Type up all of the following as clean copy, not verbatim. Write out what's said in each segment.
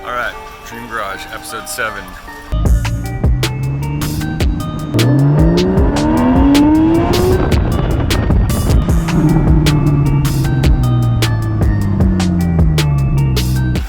Alright, Dream Garage, episode 7.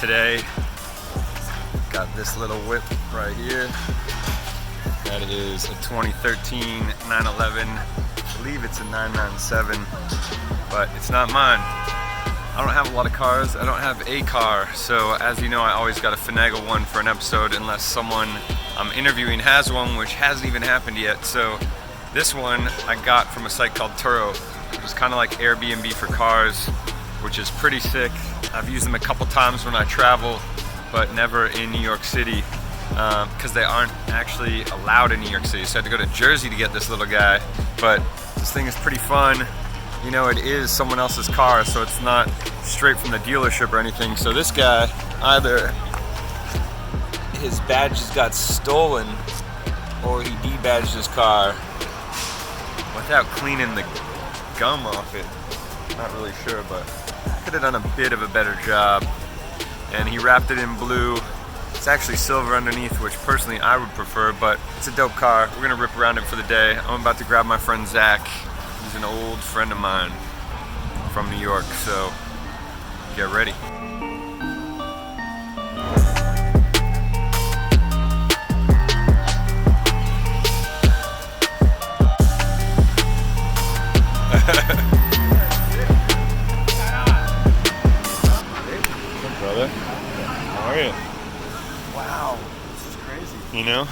Today, got this little whip right here. That is a 2013 911. I believe it's a 997, but it's not mine. I don't have a lot of cars. I don't have a car, so as you know, I always got to finagle one for an episode unless someone I'm interviewing has one, which hasn't even happened yet. So this one I got from a site called Turo, which is kind of like Airbnb for cars, which is pretty sick. I've used them a couple times when I travel, but never in New York City, because they aren't actually allowed in New York City. So I had to go to Jersey to get this little guy, but this thing is pretty fun. You know, it is someone else's car, so it's not straight from the dealership or anything. So this guy, either his badges got stolen or he debadged his car without cleaning the gum off it. Not really sure, but could have done a bit of a better job. And he wrapped it in blue. It's actually silver underneath, which personally I would prefer, but it's a dope car. We're gonna rip around it for the day. I'm about to grab my friend Zach. He's an old friend of mine from New York, so get ready. What's up, brother? How are you? Wow, this is crazy. You know,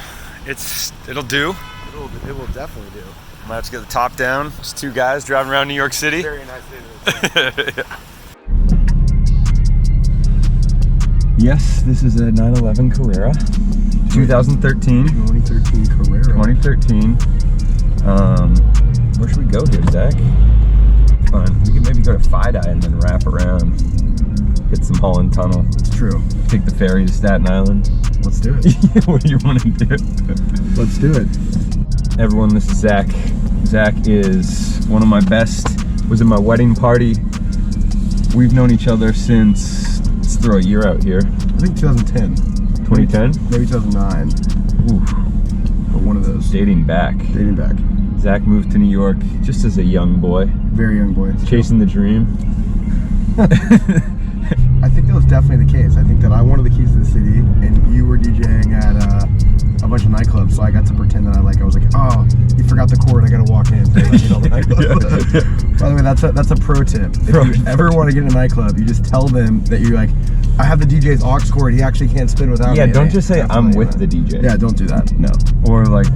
it'll do. It will definitely do. Might have to get the top down. There's two guys driving around New York City. Very nice day. Yeah. Yes, this is a 911 Carrera, 2013. 2013 Carrera. 2013. Where should we go here, Zach? Fine. We could maybe go to Fidei and then wrap around. Hit some Holland Tunnel. It's true. Take the ferry to Staten Island. Let's do it. What do you want to do? Let's do it. Everyone, this is Zach. Zach is one of my best. Was in my wedding party. We've known each other since, let's throw a year out here. I think 2010. 2010? Maybe 2009. Oof. But one of those. Dating back. Dating back. Zach moved to New York just as a young boy. Very young boy. Chasing the dream. I think that was definitely the case. I think that I wanted the keys to the city, and you were DJing at a bunch of nightclubs, so I got to pretend that I was like, oh, you forgot the cord, I gotta walk in. So the nightclub. By the way, that's a pro tip. If you ever want to get in a nightclub, you just tell them that you're like, I have the DJ's aux cord, he actually can't spin without me. Yeah, don't just say I'm with the DJ. Yeah, don't do that, no. Or like,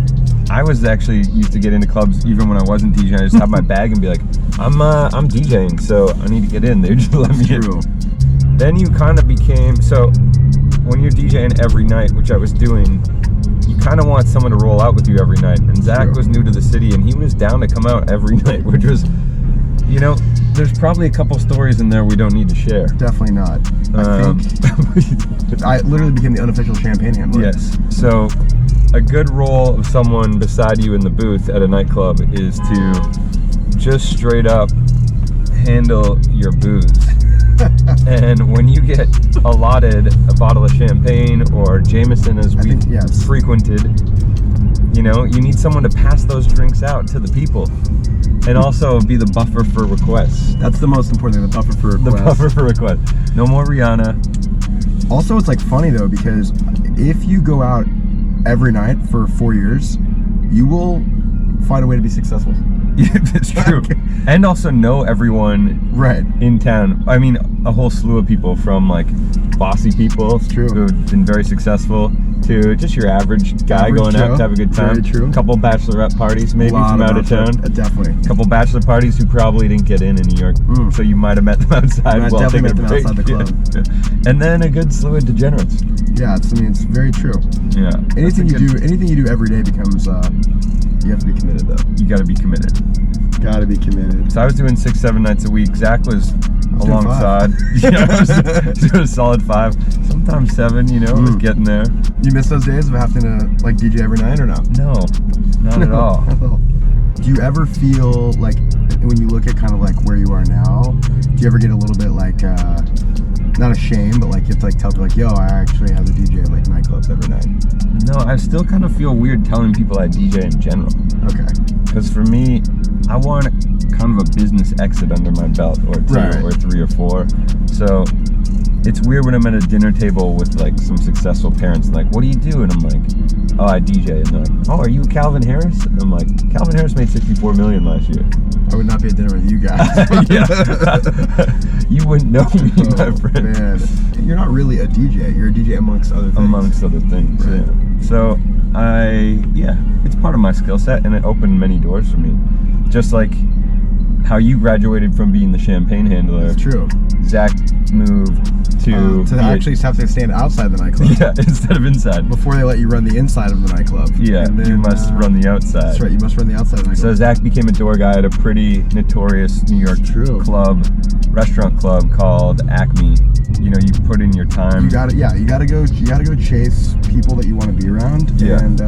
I was actually used to get into clubs even when I wasn't DJing. I just have my bag and be like, I'm DJing, so I need to get in. They just let me in. Then you kind of became, so when you're DJing every night, which I was doing, you kind of want someone to roll out with you every night. And Zach was new to the city, and he was down to come out every night, which was, you know, there's probably a couple stories in there we don't need to share. Definitely not. I think I literally became the unofficial champagne handler. Yes. So a good role of someone beside you in the booth at a nightclub is to just straight up handle your booze. And when you get allotted a bottle of champagne or Jameson, as we frequented, you know, you need someone to pass those drinks out to the people. And also be the buffer for requests. That's the most important thing, the buffer for requests. The buffer for requests. No more Rihanna. Also, it's like funny though, because if you go out every night for 4 years, you will find a way to be successful. Yeah, that's true. And also know everyone in town. I mean, a whole slew of people, from like bossy people who have been very successful to just your average guy going out to have a good time. Very true. A couple bachelorette parties maybe from out of town. Definitely. A couple bachelor parties who probably didn't get in New York. So you might have met them outside while taking a break. Outside the club. Yeah. And then a good slew of degenerates. Yeah, it's very true. Yeah. Anything you do every day becomes you have to be committed though. You gotta be committed. Gotta be committed. So I was doing 6-7 nights a week. Zach was alongside. Yeah, I was doing a solid 5, sometimes 7. You know, was getting there. You miss those days of having to like DJ every night or no? No, not at all. Do you ever feel like when you look at kind of like where you are now, do you ever get a little bit like, not ashamed, but like you have to like tell people like, yo, I actually have a DJ at like nightclubs every night? No, I still kind of feel weird telling people I DJ in general. Okay. Because for me, I want kind of a business exit under my belt, or two, Right. or three, or four. So it's weird when I'm at a dinner table with like some successful parents, and like, what do you do? And I'm like, oh, I DJ. And they're like, oh, are you Calvin Harris? And I'm like, Calvin Harris made 64 million last year. I would not be at dinner with you guys. Yeah. You wouldn't know me, my friend. Man, you're not really a DJ. You're a DJ amongst other things. Amongst other things, Right. yeah. So it's part of my skill set, and it opened many doors for me. Just like how you graduated from being the champagne handler. It's true. Zach moved to actually have to stand outside the nightclub. Yeah, instead of inside. Before they let you run the inside of the nightclub. Yeah, And then, you must run the outside. That's right, you must run the outside of the So nightclub. Zach became a door guy at a pretty notorious New York restaurant club called Acme. You know, you put in your time. You gotta go chase people that you want to be around. Yeah. And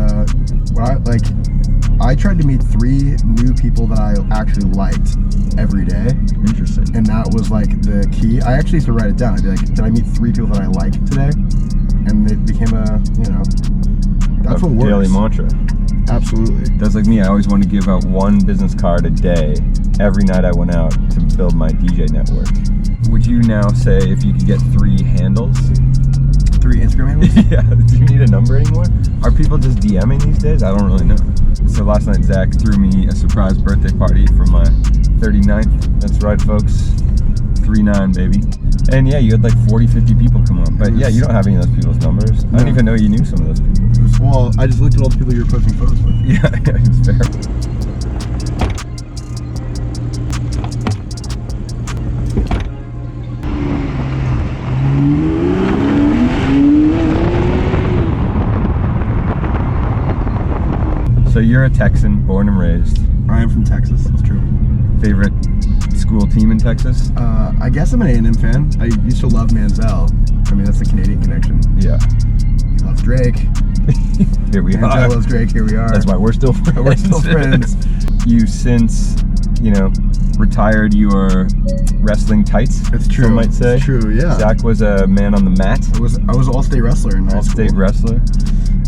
I tried to meet 3 new people that I actually liked every day. Interesting. And that was like the key. I actually used to write it down. I'd be like, did I meet 3 people that I like today? And it became that's what works. Daily mantra. Absolutely. That's like me. I always wanted to give out 1 business card a day every night I went out to build my DJ network. Would you now say if you could get 3 handles? 3 Instagram handles? Yeah. Do you need a number anymore? Are people just DMing these days? I don't really know. So last night Zach threw me a surprise birthday party for my 39th. That's right, folks. 39, baby. And yeah, you had like 40, 50 people come on. But yeah, you don't have any of those people's numbers. I didn't even know you knew some of those people. Well, I just looked at all the people you were posting photos with. Yeah, it's fair. So you're a Texan, born and raised. I am from Texas, that's true. Favorite school team in Texas? I guess I'm an A&M fan. I used to love Manziel. I mean, that's the Canadian connection. Yeah. He loves Drake. Here we Manziel are. loves Drake, here we are. That's why we're still friends. We're still friends. You since, retired your wrestling tights. It's true. Some might say. It's true, yeah. Zach was a man on the mat. I was all-state wrestler in high school. All-state wrestler.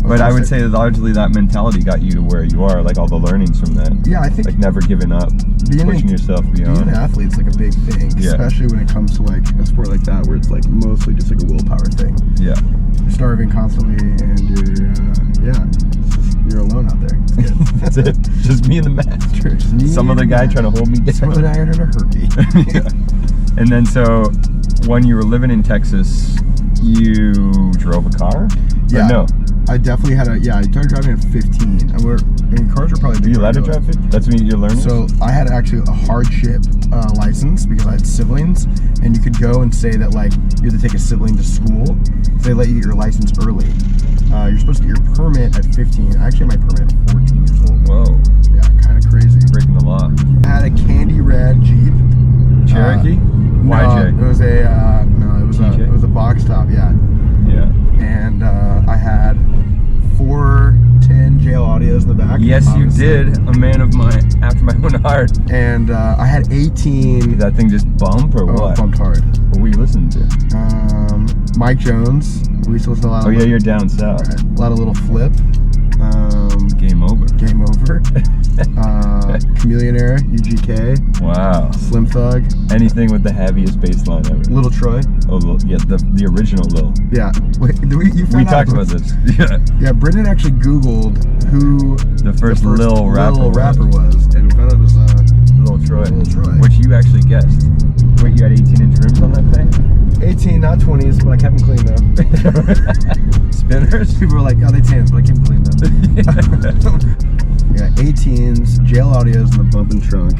But I would say that largely that mentality got you to where you are, like all the learnings from that. Yeah, I think like never giving up, pushing yourself beyond. Being an athete's like a big thing, especially when it comes to like a sport like that where it's like mostly just like a willpower thing. Yeah. You're starving constantly and you're alone out there. That's it. Just me and the mat. True. Just me Some and other the guy mat. trying to hold me down. Some other guy trying to hurt me. Yeah. And then so when you were living in Texas, you drove a car? Yeah. Or no. I definitely had I started driving at 15. Cars are probably... Are you allowed to drive 50? That's when you're learning? So I had actually a hardship license because I had siblings, and you could go and say that like you had to take a sibling to school, so they let you get your license early. You're supposed to get your permit at 15. I actually had my permit at 14 years old. Whoa. Yeah, kind of crazy. Breaking the law. I had a candy red Jeep. Cherokee? YJ? No, it was a box top, yeah. Yeah. And I had 4 10 jail audios in the back. Yes, obviously. you did. A man of after my own heart. And I had 18. Did that thing just bump or what? Bumped hard. What were you listening to? Mike Jones. We used to listen to a lot of... Oh yeah, you're down south. Right, a lot of Little Flip. Game over. Game Over. Chameleon Era, UGK. Wow. Slim Thug. Anything with the heaviest bass line ever. Little Troy. Oh, yeah, the original Lil. Yeah. Wait, you We talked about this. Yeah. Yeah, Brendan actually Googled who The first Lil rapper was, and found out it was Lil Troy. Lil Troy. Which you actually guessed. Wait, you had 18-inch rims on that thing? 18, not 20s, but I kept them clean though. Spinners? People were like, oh, they 10s, but I kept them clean though. Yeah, 18s, jail audios in the bump and trunk.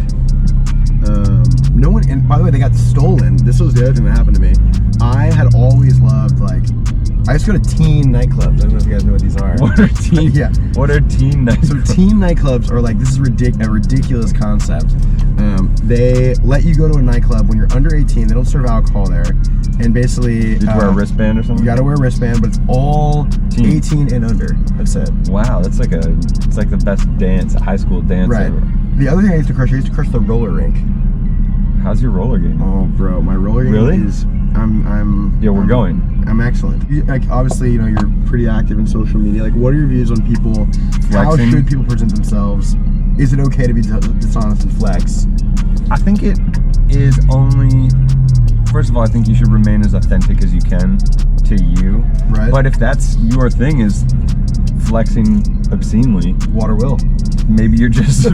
No one, and by the way, they got stolen. This was the other thing that happened to me. I had always loved, like, I used to go to teen nightclubs. I don't know if you guys know what these are. What are teen? Yeah. What are teen nightclubs? So teen nightclubs are like, this is a ridiculous concept. They let you go to a nightclub when you're under 18. They don't serve alcohol there, and basically Did you wear a wristband or something? You gotta wear a wristband, but it's all Teen. 18 and under. That's it. Wow, it's like the best dance, a high school dance Right. ever. The other thing I used to crush the roller rink. How's your roller game? Oh, bro, my roller game Really? is. We're going. I'm excellent. Like, obviously, you know, you're pretty active in social media. Like, what are your views on people? How Flexing? should people present themselves? Is it okay to be dishonest and flex? I think it is only. First of all, I think you should remain as authentic as you can to you. Right. But if that's your thing, is flexing obscenely, Water will. maybe you're just.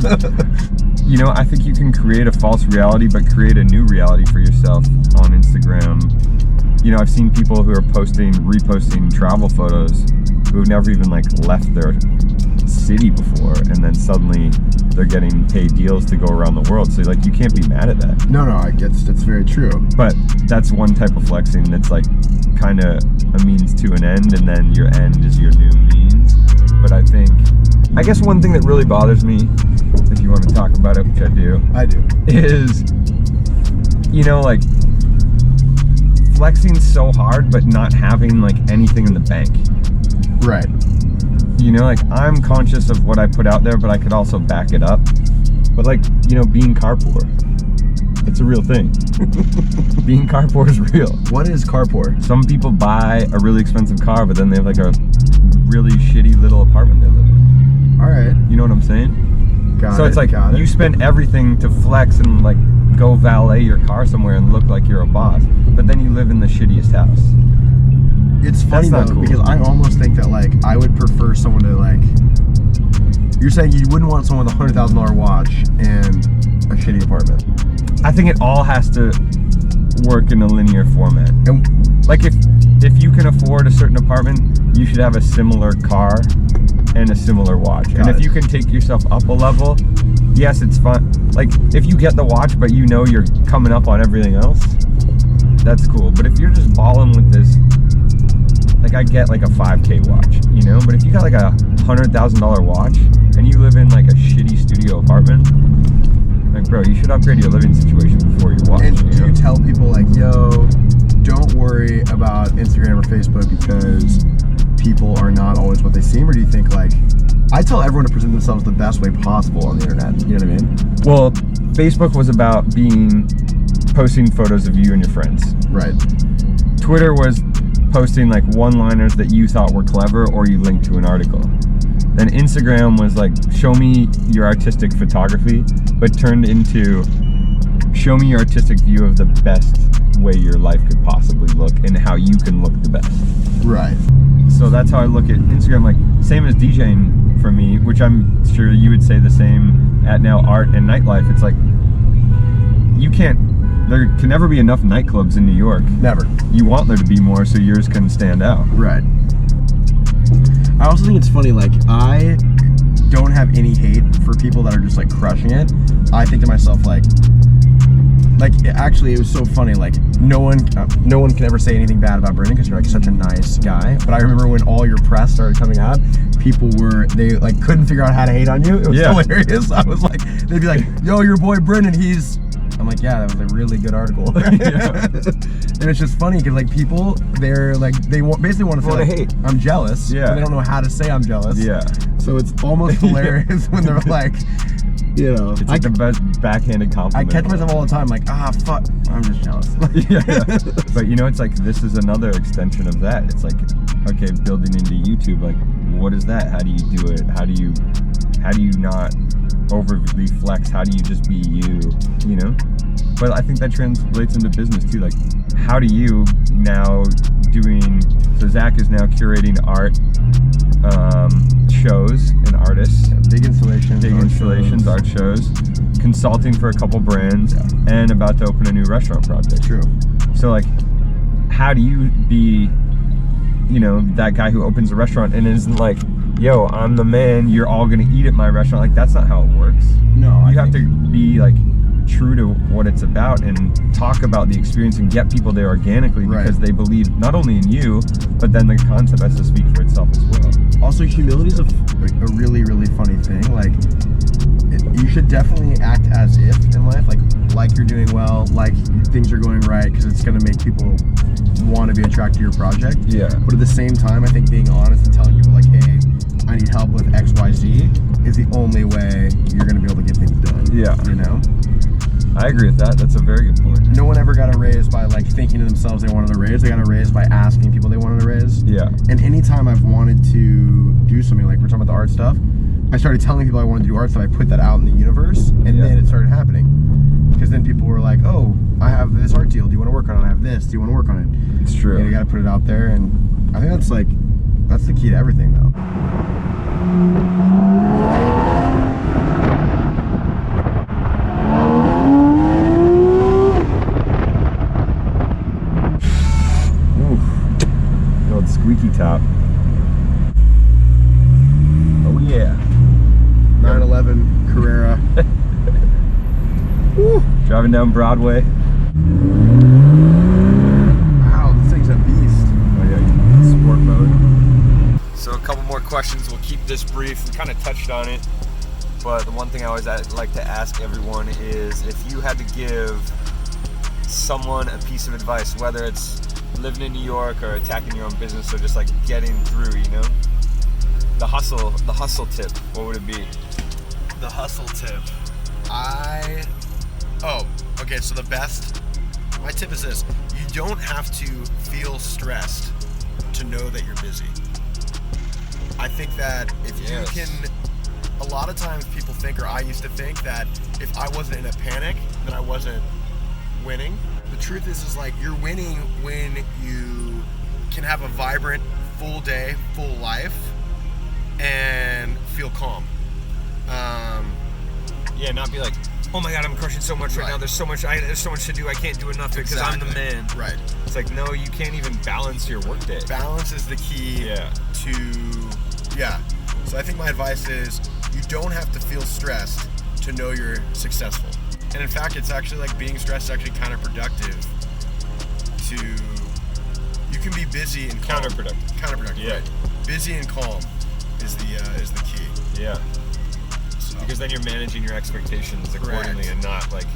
You know, I think you can create a false reality, but create a new reality for yourself on Instagram. You know, I've seen people who are reposting travel photos who have never even like left their city before, and then suddenly they're getting paid deals to go around the world. So like, you can't be mad at that. No, I guess that's very true. But that's one type of flexing that's like kind of a means to an end, and then your end is your new means. But I guess one thing that really bothers me, if you want to talk about it, which I do, is, you know, like flexing so hard but not having like anything in the bank. Right. You know, like I'm conscious of what I put out there, but I could also back it up. But like, you know, being car poor, it's a real thing. Being car poor is real. What is car poor? Some people buy a really expensive car, but then they have like a really shitty little apartment they live in. All right. You know what I'm saying? Got So it, it's like got it. you spend everything to flex and like go valet your car somewhere and look like you're a boss, but then you live in the shittiest house. It's funny That's not though, cool. because I almost think that like I would prefer someone to like. You're saying you wouldn't want someone with a $100,000 watch and a shitty apartment. I think it all has to work in a linear format. And Like if you can afford a certain apartment, you should have a similar car and a similar watch. And if it. you can take yourself up a level, yes, it's fun. Like if you get the watch, but you know you're coming up on everything else, that's cool. But if you're just balling with this, like I get like a 5K watch, you know, but if you got like a $100,000 watch and you live in like a shitty studio apartment, like bro, you should upgrade your living situation before you watch. And you do know? you tell people like, yo, don't worry about Instagram or Facebook because people are not always what they seem? Or do you think like, I tell everyone to present themselves the best way possible on the internet, you know what I mean? Well, Facebook was about posting photos of you and your friends. Right. Twitter was posting like one-liners that you thought were clever or you linked to an article. Then Instagram was like, show me your artistic photography, but turned into show me your artistic view of the best way your life could possibly look and how you can look the best. Right. So that's how I look at Instagram, like same as DJing for me, which I'm sure you would say the same at now art and nightlife. It's like there can never be enough nightclubs in New York. Never. You want there to be more so yours can stand out. Right. I also think it's funny, like, I don't have any hate for people that are just, like, crushing it. I think to myself, like, actually, it was so funny, like, no one can ever say anything bad about Brendan because you're, like, such a nice guy. But I remember when all your press started coming out, they, like, couldn't figure out how to hate on you. It was hilarious. I was like, they'd be like, yo, your boy Brendan, I'm like, yeah, that was a really good article. And it's just funny because like people, they're like, basically want to say like, hate. I'm jealous. Yeah. But they don't know how to say I'm jealous. Yeah. So it's almost hilarious when they're like, you know, It's like the best backhanded I compliment. catch myself all the time like, fuck, I'm just jealous. Yeah. But you know, it's like this is another extension of that. It's like, okay, building into YouTube, like what is that? How do you do it? How do you not overly flex? How do you just be you know? But I think that translates into business too. Like, how do you now so Zac is now curating art shows and artists. Big installations, art shows, consulting for a couple brands, and about to open a new restaurant project. True. So like, how do you be, you know, that guy who opens a restaurant and isn't like, yo, I'm the man, you're all gonna eat at my restaurant? Like, that's not how it works. No, You have to be like true to what it's about and talk about the experience and get people there organically because they believe not only in you, but then the concept has to speak for itself as well. Also, humility is a really, really funny thing. Like, you should definitely act as if in life, like you're doing well, like things are going right, because it's going to make people want to be attracted to your project. Yeah. But at the same time, I think being honest and telling people like, hey, I need help with XYZ is the only way you're going to be able to get things done. Yeah. You know? I agree with that. That's a very good point. No one ever got a raise by like thinking to themselves they wanted a raise. They got a raise by asking people they wanted a raise. Yeah. And anytime I've wanted to do something, like we're talking about the art stuff, I started telling people I wanted to do art stuff. I put that out in the universe, and then it started happening. Because then people were like, "Oh, I have this art deal. Do you want to work on it? I have this. Do you want to work on it?" It's true. You got to put it out there, and I think that's the key to everything, though. Squeaky top. Oh yeah. 911 Carrera. Woo. Driving down Broadway. Wow, this thing's a beast. Oh yeah, sport mode. So a couple more questions. We'll keep this brief. We kind of touched on it, but the one thing I always like to ask everyone is if you had to give someone a piece of advice, whether it's living in New York or attacking your own business or just like getting through, you know? The hustle tip, what would it be? The hustle tip. Okay, so my tip is this. You don't have to feel stressed to know that you're busy. I think that if you can, a lot of times people think, or I used to think, that if I wasn't in a panic, then I wasn't winning. The truth is like you're winning when you can have a vibrant, full day, full life, and feel calm. Not be like, oh my God, I'm crushing so much right now. There's so much to do. I can't do enough because I'm the man. Right. It's like, no, you can't even balance your workday. Balance is the key So I think my advice is you don't have to feel stressed to know you're successful. And in fact, it's actually like being stressed is actually counterproductive you can be busy and calm. Counterproductive, right. Busy and calm is the key. Yeah. So. Because then you're managing your expectations accordingly and not like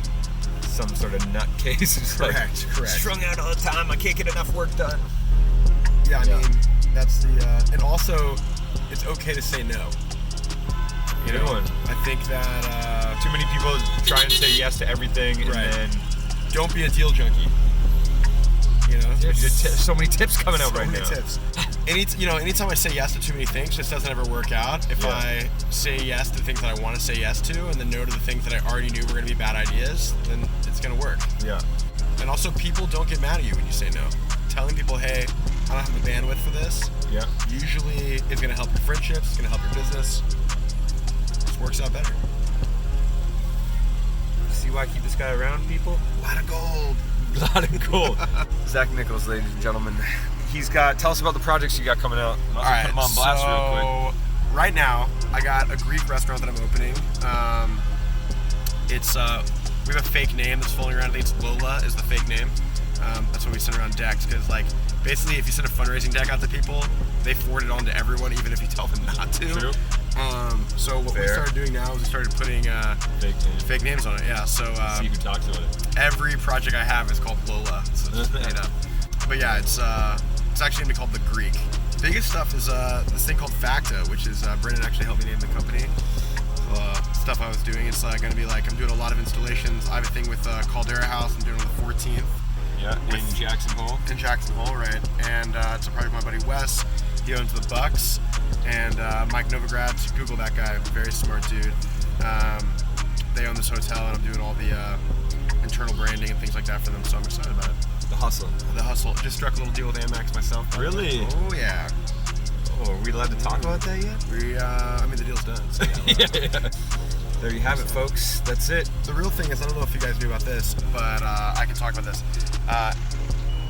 some sort of nutcase. Correct. Strung out all the time, I can't get enough work done. Yeah, I mean, that's and also, it's okay to say no. You know, I think that too many people try and say yes to everything, and then don't be a deal junkie. You know, there's so many tips coming out right now. Tips. Anytime I say yes to too many things, it just doesn't ever work out. If I say yes to things that I want to say yes to, and then no to the things that I already knew were going to be bad ideas, then it's going to work. Yeah. And also, people don't get mad at you when you say no. Telling people, hey, I don't have the bandwidth for this. Yeah. Usually, is going to help your friendships. It's going to help your business. Works out better. See why I keep this guy around, people? A lot of gold. Zac Nichols, ladies and gentlemen. Tell us about the projects you got coming out. All right, put them on blast real quick. Right now, I got a Greek restaurant that I'm opening. We have a fake name that's floating around. I think it's Lola is the fake name. That's what we send around decks, because like basically if you send a fundraising deck out to people, they forward it on to everyone even if you tell them not to. True. So what we started doing now is we started putting fake names on it. Yeah. So see who talks about it. Every project I have is called Lola. So it's made up. But yeah, it's actually gonna be called The Greek. The biggest stuff is this thing called Facta, which is Brendan actually helped me name the company. Stuff I was doing. It's gonna be like I'm doing a lot of installations. I have a thing with Caldera House. I'm doing it on the 14th. Yeah, in Jackson Hole. In Jackson Hole, right. And it's a project with my buddy Wes. He owns the Bucks. And Mike Novogratz, Google that guy, very smart dude. They own this hotel, and I'm doing all the internal branding and things like that for them, so I'm excited about it. The hustle. Just struck a little deal with Amex myself. Really? Oh, yeah. Oh, are we allowed to talk about that yet? The deal's done. So yeah. There you have it, folks. That's it. The real thing is, I don't know if you guys knew about this, but I can talk about this.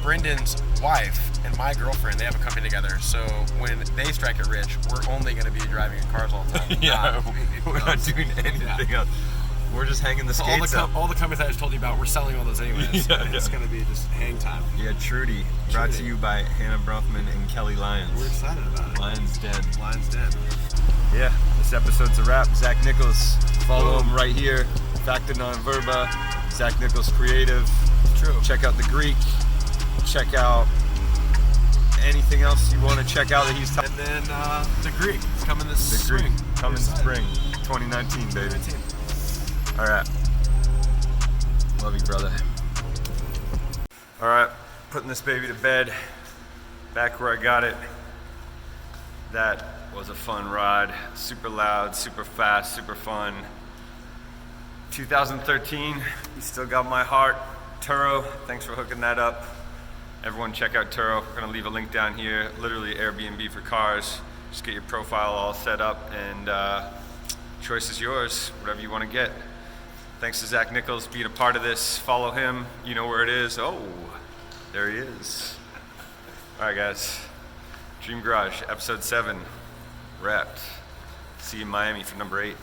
Brendan's wife and my girlfriend, they have a company together, so when they strike it rich, we're only going to be driving in cars all the time. We're not doing anything else. We're just hanging the skates up. All the companies I just told you about, we're selling all those anyways. It's going to be just hang time. Yeah, Trudy. Brought to you by Hannah Brothman and Kelly Lyons. We're excited about it. Lions Den. Yeah, this episode's a wrap. Zac Nichols. Follow him right here. Facta Non Verba. Zac Nichols Creative. True. Check out The Greek. Check out anything else you want to check out that he's talking. And then The Greek. It's coming this spring. Coming spring. 2019, baby. 2019. All right. Love you, brother. All right, putting this baby to bed. Back where I got it. That was a fun ride. Super loud, super fast, super fun. 2013, you still got my heart. Turo, thanks for hooking that up. Everyone check out Turo. We're gonna leave a link down here. Literally Airbnb for cars. Just get your profile all set up and choice is yours, whatever you wanna get. Thanks to Zac Nichols being a part of this. Follow him, you know where it is. Oh, there he is. All right, guys. Dream Garage, episode 7, wrapped. See you in Miami for number 8.